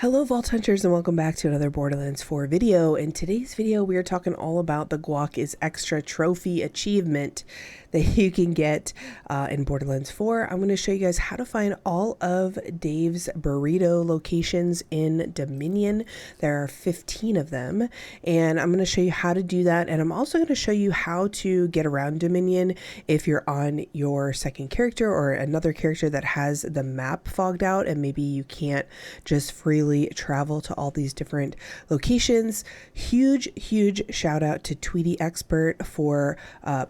Hello Vault Hunters and welcome back to another Borderlands 4 video. In today's video we are talking all about the Guac is Extra trophy achievement that you can get in Borderlands 4. I'm going to show you guys how to find all of Dave's burrito locations in Dominion. There are 15 of them and I'm going to show you how to do that, and I'm also going to show you how to get around Dominion if you're on your second character or another character that has the map fogged out and maybe you can't just freely travel to all these different locations. Huge shout out to Tweety Expert for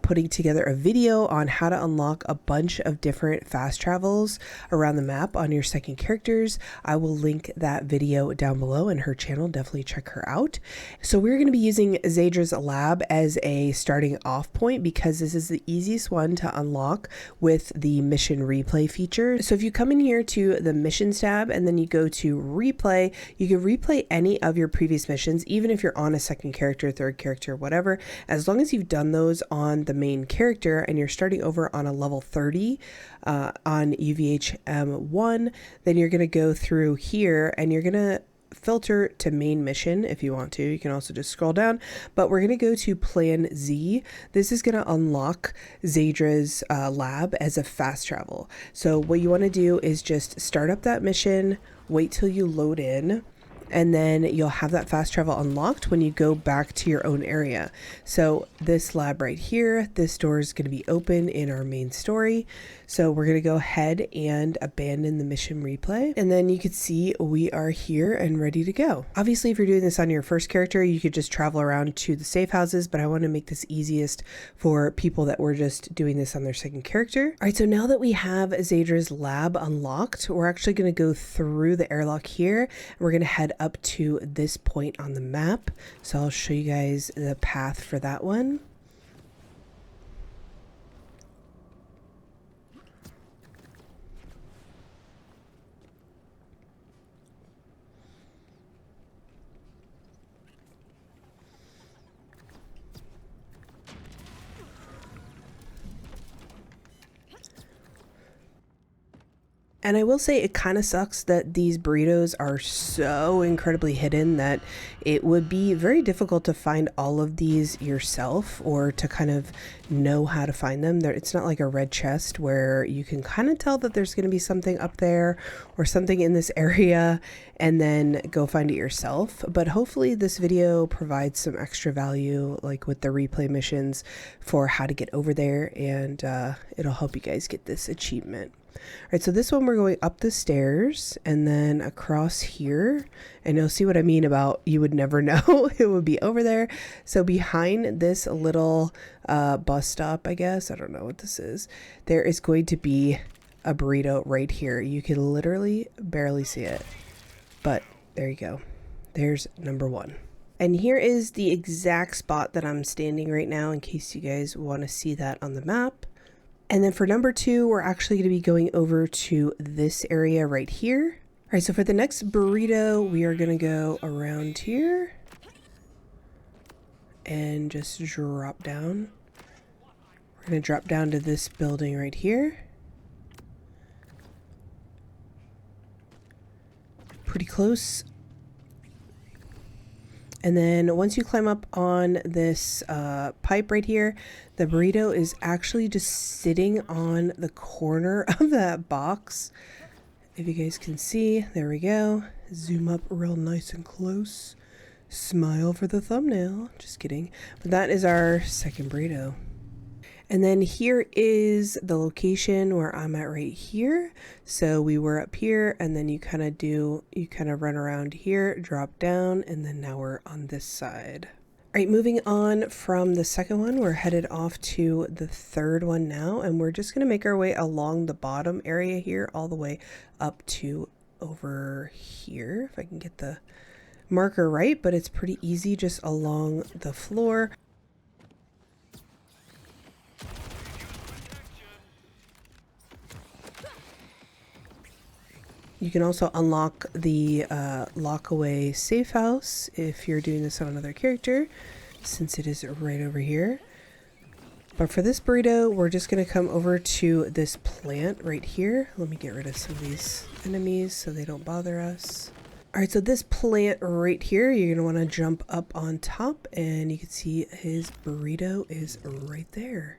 putting together a video on how to unlock a bunch of different fast travels around the map on your second characters. I will link that video down below in her channel. Definitely check her out. So we're going to be using Zadra's lab as a starting off point because this is the easiest one to unlock with the mission replay feature. So if you come in here to the missions tab and then you go to replay, you can replay any of your previous missions, even if you're on a second character, third character, whatever, as long as you've done those on the main character and you're starting over on a level 30 on UVHM1, then you're going to go through here and you're going to filter to main mission if you want to. You can also just scroll down, but we're going to go to Plan Z. This is going to unlock Zadra's lab as a fast travel. So what you want to do is just start up that mission, wait till you load in, and then you'll have that fast travel unlocked when you go back to your own area. So this lab right here, this door is going to be open in our main story. So we're going to go ahead and abandon the mission replay. And then you can see we are here and ready to go. Obviously, if you're doing this on your first character, you could just travel around to the safe houses, but I want to make this easiest for people that were just doing this on their second character. All right, so now that we have Zadra's lab unlocked, we're actually going to go through the airlock here. And we're going to head up to this point on the map. So I'll show you guys the path for that one. And I will say it kind of sucks that these burritos are so incredibly hidden that it would be very difficult to find all of these yourself or to kind of know how to find them. It's not like a red chest where you can kind of tell that there's going to be something up there or something in this area and then go find it yourself. But hopefully this video provides some extra value, like with the replay missions, for how to get over there, and it'll help you guys get this achievement. All right, so this one we're going up the stairs and then across here, and you'll see what I mean about you would never know it would be over there. So behind this little bus stop, I guess, I don't know what this is, there is going to be a burrito right here. You can literally barely see it, but there you go. There's number one. And here is the exact spot that I'm standing right now in case you guys want to see that on the map. And then for number two, we're actually going to be going over to this area right here. All right, so for the next burrito, we are going to go around here and just drop down. We're going to drop down to this building right here. Pretty close. And then once you climb up on this pipe right here, the burrito is actually just sitting on the corner of that box. If you guys can see, there we go. Zoom up real nice and close. Smile for the thumbnail. Just kidding. But that is our second burrito. And then here is the location where I'm at right here. So we were up here and then you kind of run around here, drop down, and then now we're on this side. All right, moving on from the second one, we're headed off to the third one now, and we're just gonna make our way along the bottom area here all the way up to over here. If I can get the marker right, but it's pretty easy just along the floor. You can also unlock the lockaway safe house if you're doing this on another character, since it is right over here. But for this burrito, we're just going to come over to this plant right here. Let me get rid of some of these enemies so they don't bother us. All right, so this plant right here, you're gonna wanna jump up on top and you can see his burrito is right there.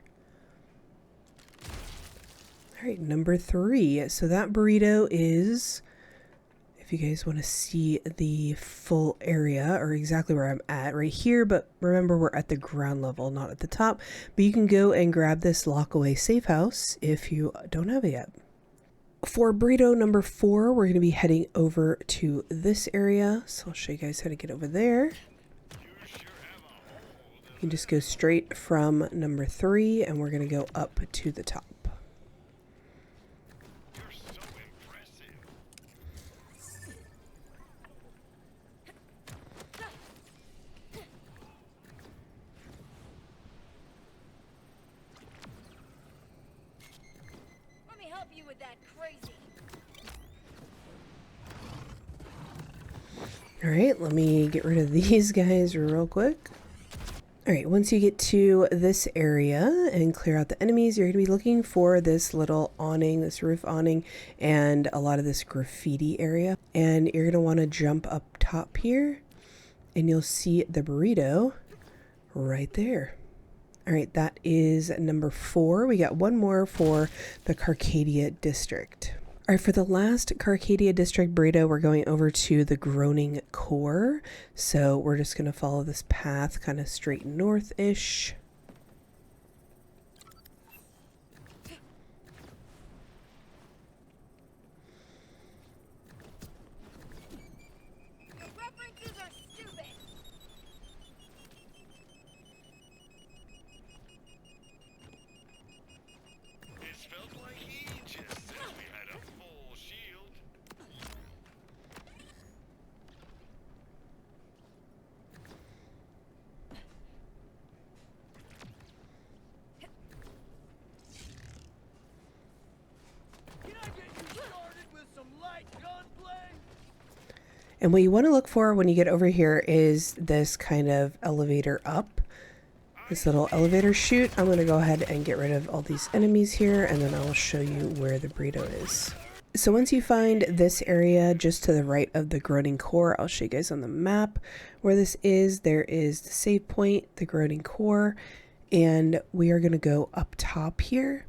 All right, number 3. So that burrito is, if you guys wanna see the full area or exactly where I'm at right here, but remember we're at the ground level, not at the top, but you can go and grab this lockaway safe house if you don't have it yet. For burrito number 4, we're going to be heading over to this area. So I'll show you guys how to get over there. You can just go straight from number 3 and we're going to go up to the top. Let me help you with that crazy. Alright, let me get rid of these guys real quick. Alright, once you get to this area and clear out the enemies, you're going to be looking for this little awning, this roof awning, and a lot of this graffiti area. And you're going to want to jump up top here, and you'll see the burrito right there. Alright, that is number 4. We got one more for the Carcadia District. All right, for the last Carcadia District burrito, we're going over to the Groaning Core. So we're just going to follow this path kind of straight north-ish. Your references are stupid. It felt like ages since we had a full shield. Can I get you started with some light gunplay? And what you want to look for when you get over here is this kind of elevator up. This little elevator chute. I'm going to go ahead and get rid of all these enemies here, and then I'll show you where the burrito is. So once you find this area just to the right of the Groaning Core, I'll show you guys on the map where this is. There is the save point, the Groaning Core, and we are going to go up top here.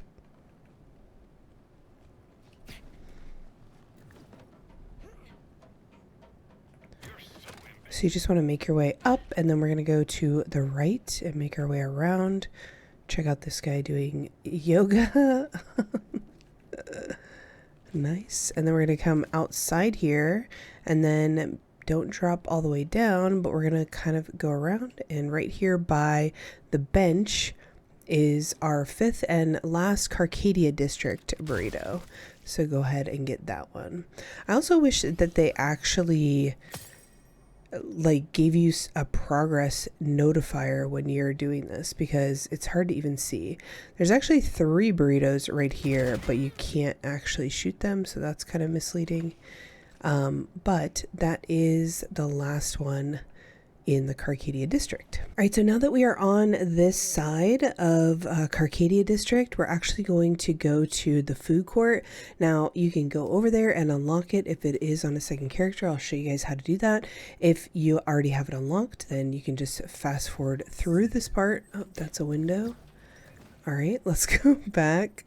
So you just want to make your way up, and then we're going to go to the right and make our way around. Check out this guy doing yoga. Nice. And then we're going to come outside here, and then don't drop all the way down, but we're going to kind of go around. And right here by the bench is our 5th and last Carcadia District burrito. So go ahead and get that one. I also wish that they actually like gave you a progress notifier when you're doing this, because it's hard to even see. There's actually 3 burritos right here, but you can't actually shoot them, so that's kind of misleading. But that is the last one in the Carcadia District. All right, so now that we are on this side of Carcadia District, we're actually going to go to the food court. Now, you can go over there and unlock it if it is on a second character. I'll show you guys how to do that. If you already have it unlocked, then you can just fast forward through this part. Oh, that's a window. All right, let's go back.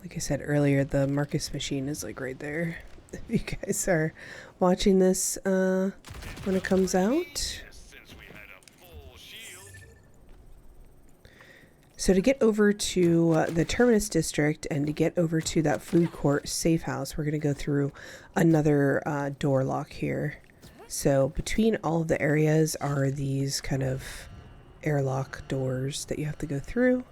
Like I said earlier, the Marcus machine is like right there. If you guys are watching this when it comes out. So to get over to the Terminus District and to get over to that food court safe house, we're going to go through another door lock here. So between all of the areas are these kind of airlock doors that you have to go through.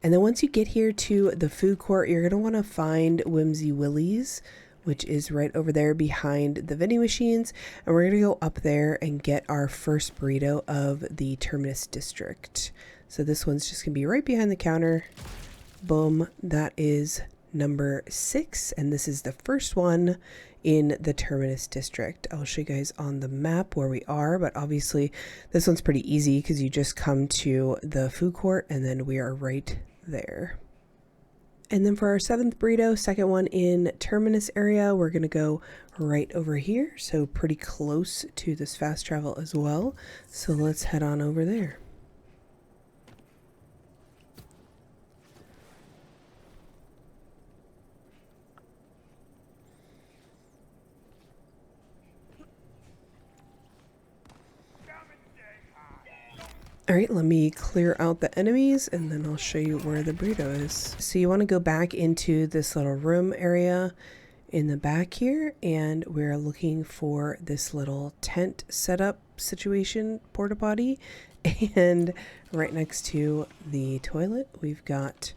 And then once you get here to the food court, you're going to want to find Whimsy Willie's, which is right over there behind the vending machines. And we're going to go up there and get our first burrito of the Terminus District. So this one's just going to be right behind the counter. Boom, that is number 6. And this is the first one in the Terminus District. I'll show you guys on the map where we are, but obviously this one's pretty easy because you just come to the food court and then we are right there. And then for our 7th burrito, second one in Terminus area, we're going to go right over here. So pretty close to this fast travel as well. So let's head on over there. All right, let me clear out the enemies and then I'll show you where the burrito is. So you want to go back into this little room area in the back here, and we're looking for this little tent setup situation porta potty. And right next to the toilet, we've got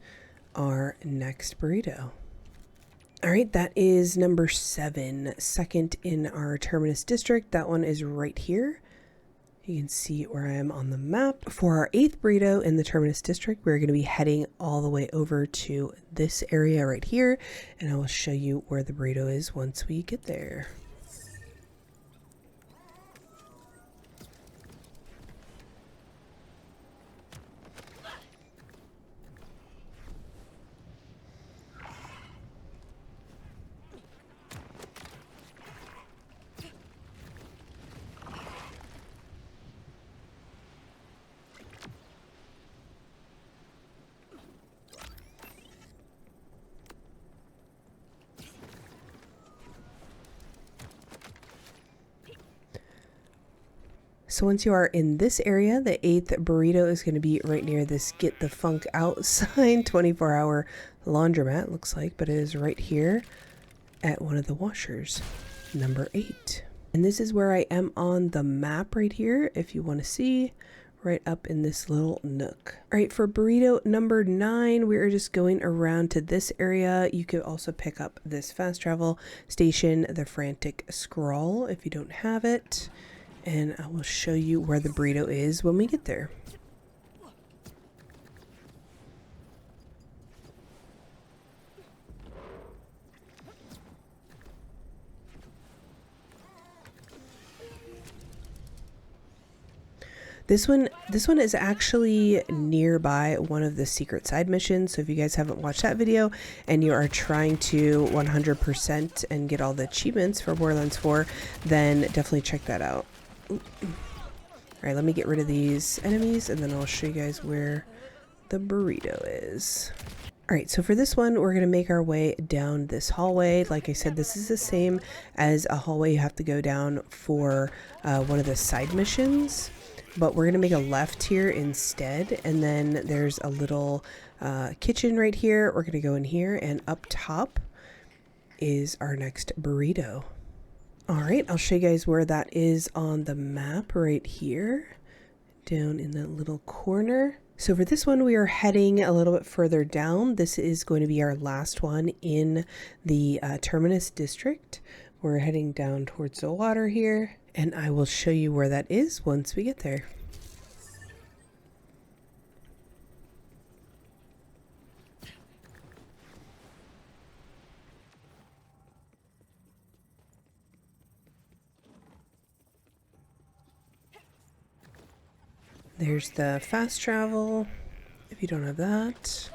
our next burrito. All right, that is number 7, second in our Terminus District. That one is right here. You can see where I am on the map. For our 8th burrito in the Terminus District, we're going to be heading all the way over to this area right here, and I will show you where the burrito is once we get there. So once you are in this area, the 8th burrito is going to be right near this Get the Funk Out sign, 24-hour laundromat, looks like, but it is right here at one of the washers, number 8. And this is where I am on the map right here, if you want to see, right up in this little nook. All right, for burrito number 9, we are just going around to this area. You could also pick up this fast travel station, the Frantic Scrawl, if you don't have it. And I will show you where the burrito is when we get there. This one is actually nearby one of the secret side missions. So if you guys haven't watched that video and you are trying to 100% and get all the achievements for Borderlands 4, then definitely check that out. All right, let me get rid of these enemies and then I'll show you guys where the burrito is. All right, so for this one, we're going to make our way down this hallway. Like I said, this is the same as a hallway you have to go down for one of the side missions, but we're going to make a left here instead. And then there's a little kitchen right here. We're going to go in here, and up top is our next burrito. All right, I'll show you guys where that is on the map right here, down in that little corner. So for this one, we are heading a little bit further down. This is going to be our last one in the Terminus District. We're heading down towards the water here, and I will show you where that is once we get there. There's the fast travel, if you don't have that.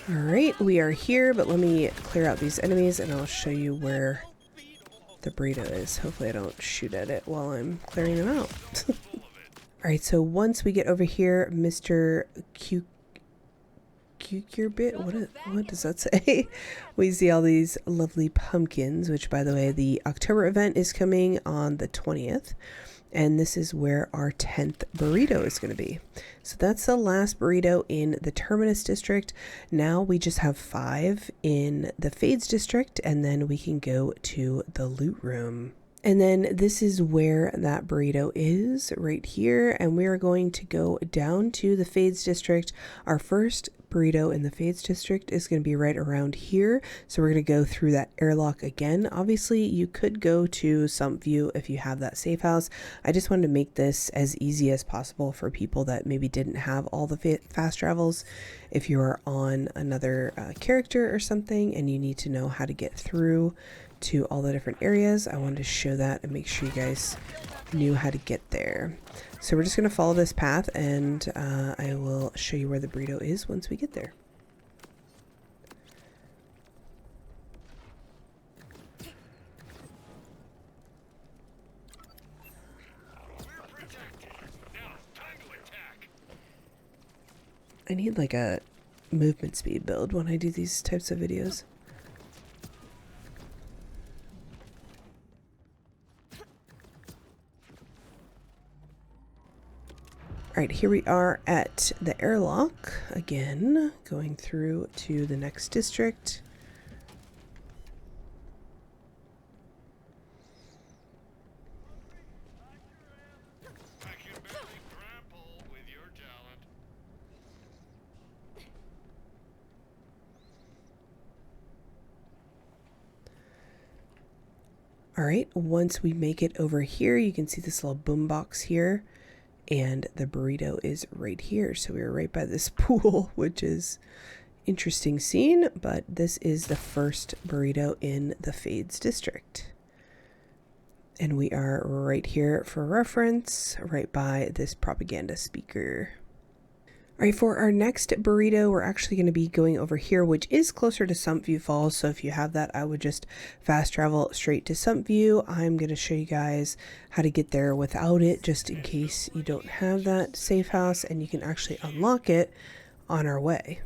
All right, we are here, but let me clear out these enemies and I'll show you where the burrito is. Hopefully I don't shoot at it while I'm clearing them out. All right, so once we get over here, Mr. Cucurbit, what does that say? We see all these lovely pumpkins, which by the way, the October event is coming on the 20th. And this is where our 10th burrito is going to be. So that's the last burrito in the Terminus District. Now we just have 5 in the Fades District, and then we can go to the loot room. And then this is where that burrito is, right here. And we are going to go down to the Fades District. Our first burrito in the Fades District is going to be right around here. So we're going to go through that airlock again. Obviously, you could go to Sump View if you have that safe house. I just wanted to make this as easy as possible for people that maybe didn't have all the fast travels. If you are on another character or something and you need to know how to get through to all the different areas, I wanted to show that and make sure you guys knew how to get there. So we're just going to follow this path, and I will show you where the burrito is once we get there. We're protected. Now, time to attack. I need like a movement speed build when I do these types of videos. All right, here we are at the airlock again, going through to the next district. I can barely grapple with your talent. All right, once we make it over here, you can see this little boom box here. And the burrito is right here. So we are right by this pool, which is interesting scene. But this is the first burrito in the Fades District. And we are right here for reference, right by this propaganda speaker. All right, for our next burrito, we're actually going to be going over here, which is closer to Sump View Falls. So if you have that, I would just fast travel straight to Sump View. I'm going to show you guys how to get there without it, just in case you don't have that safe house, and you can actually unlock it on our way.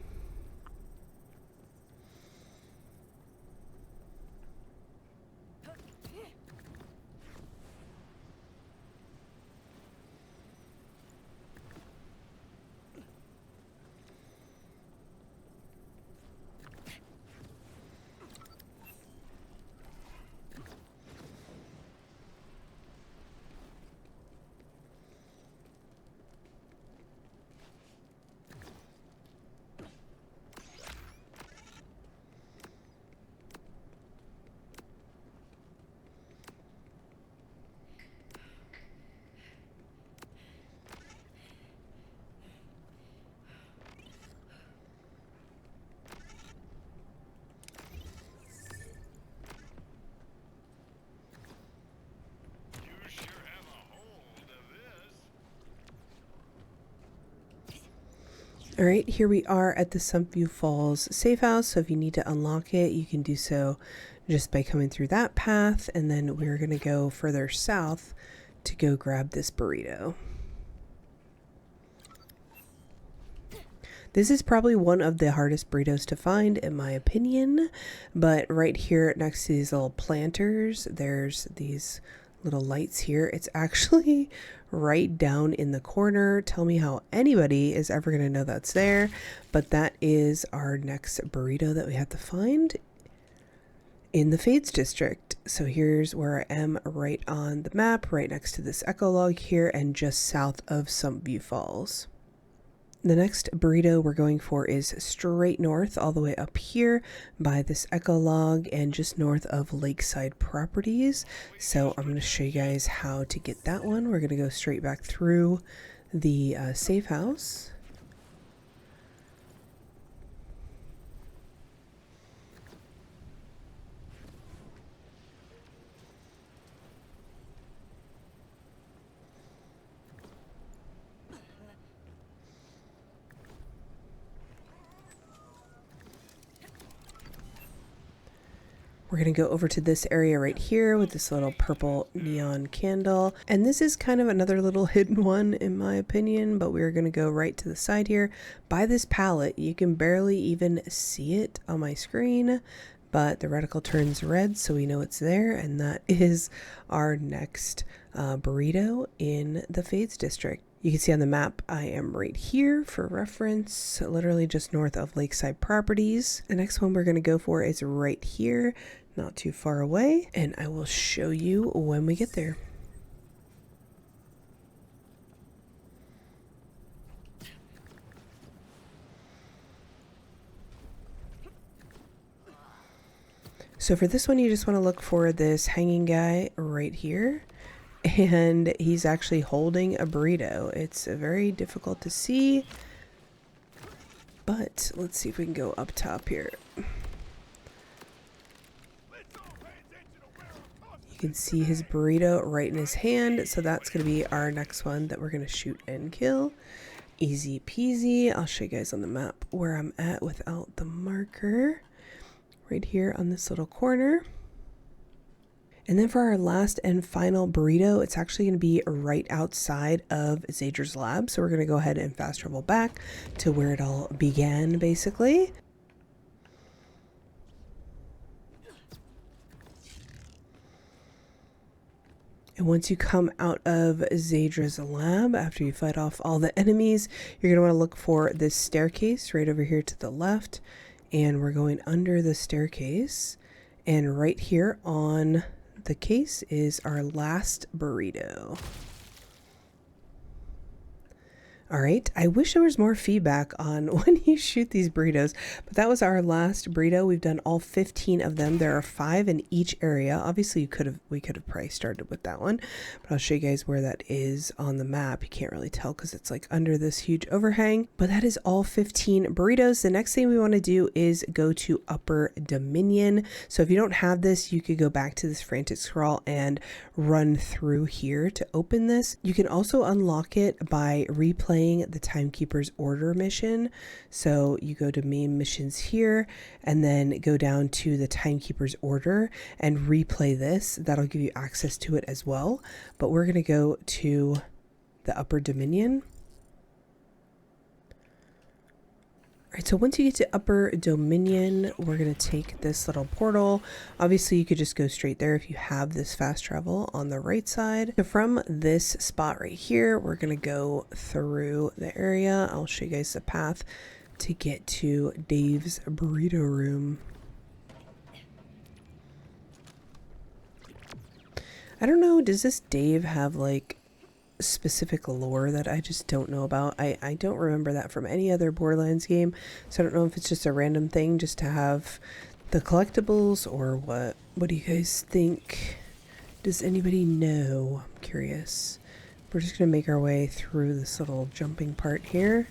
You sure have a hold of this. All right, here we are at the Sump View Falls safe house. So if you need to unlock it, you can do so just by coming through that path. And then we're going to go further south to go grab this burrito. This is probably one of the hardest burritos to find, in my opinion. But right here next to these little planters, there's these little lights here. It's actually right down in the corner. Tell me how anybody is ever going to know that's there. But that is our next burrito that we have to find in the Fades District. So here's where I am right on the map, right next to this echo log here, and just south of Sump View Falls. The next burrito we're going for is straight north, all the way up here by this echo log and just north of Lakeside Properties. So I'm going to show you guys how to get that one. We're going to go straight back through the safe house. We're going to go over to this area right here with this little purple neon candle. And this is kind of another little hidden one in my opinion, but we're going to go right to the side here by this pallet. You can barely even see it on my screen, but the reticle turns red, so we know it's there, and that is our next burrito in the Fades District. You can see on the map I am right here for reference, literally just north of Lakeside Properties. The next one we're going to go for is right here, not too far away, and I will show you when we get there. So for this one, you just want to look for this hanging guy right here. And he's actually holding a burrito. It's very difficult to see, but let's see if we can go up top here. You can see his burrito right in his hand, so that's going to be our next one that we're going to shoot and kill. Easy peasy. I'll show you guys on the map where I'm at without the marker. Right here on this little corner. And then for our last and final burrito, it's actually going to be right outside of Zadra's lab. So we're going to go ahead and fast travel back to where it all began, basically. And once you come out of Zadra's lab, after you fight off all the enemies, you're going to want to look for this staircase right over here to the left. And we're going under the staircase. And right here on the case is our last burrito. All right, I wish there was more feedback on when you shoot these burritos, but that was our last burrito. We've done all 15 of them. There are 5 in each area. Obviously, we could have probably started with that one, but I'll show you guys where that is on the map. You can't really tell because it's like under this huge overhang, but that is all 15 burritos. The next thing we want to do is go to Upper Dominion. So if you don't have this, you could go back to this frantic scroll and run through here to open this. You can also unlock it by replaying the Timekeeper's Order mission. So you go to main missions here and then go down to the Timekeeper's Order and replay this. That'll give you access to it as well. But we're going to go to the Upper Dominion. All right, so once you get to Upper Dominion, we're going to take this little portal. Obviously, you could just go straight there if you have this fast travel on the right side. So from this spot right here, we're going to go through the area. I'll show you guys the path to get to Dave's burrito room. I don't know, does this Dave have like specific lore that I just don't know about? I don't remember that from any other Borderlands game, so I don't know if it's just a random thing just to have the collectibles or what. What do you guys think? Does anybody know? I'm curious. We're just gonna make our way through this little jumping part here.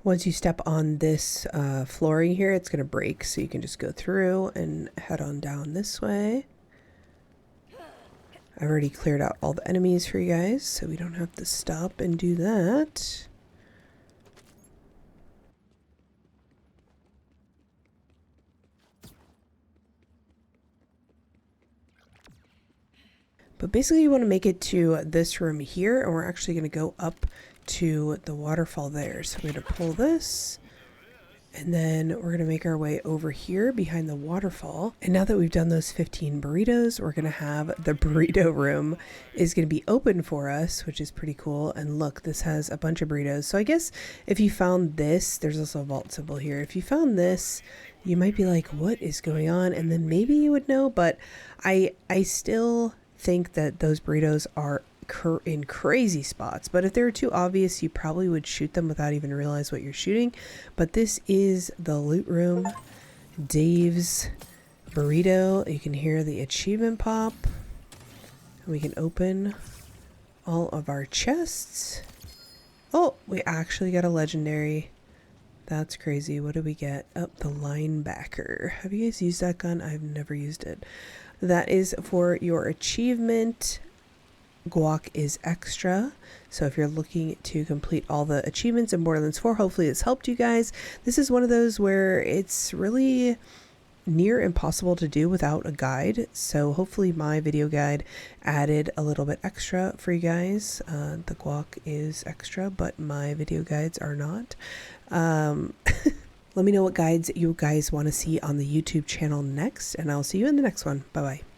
Once you step on this flooring here, it's going to break, so you can just go through and head on down this way. I've already cleared out all the enemies for you guys, so we don't have to stop and do that. But basically you want to make it to this room here, and we're actually going to go up to the waterfall there. So I'm going to pull this, and then we're going to make our way over here behind the waterfall. And now that we've done those 15 burritos, we're going to have the burrito room is going to be open for us, which is pretty cool. And look, this has a bunch of burritos. So I guess if you found this, there's also a vault symbol here. If you found this, you might be like, what is going on? And then maybe you would know, but I still think that those burritos are in crazy spots, but if they were too obvious, you probably would shoot them without even realize what you're shooting. But this is the loot room, Dave's burrito. You can hear the achievement pop. We can open all of our chests. Oh, we actually got a legendary. That's crazy. What did we get? Oh, the linebacker. Have you guys used that gun? I've never used it. That is for your achievement. Guac is extra. So if you're looking to complete all the achievements in Borderlands 4, hopefully it's helped you guys. This is one of those where it's really near impossible to do without a guide, so hopefully my video guide added a little bit extra for you guys. The guac is extra, but my video guides are not. Let me know what guides you guys want to see on the YouTube channel next, and I'll see you in the next one. Bye bye.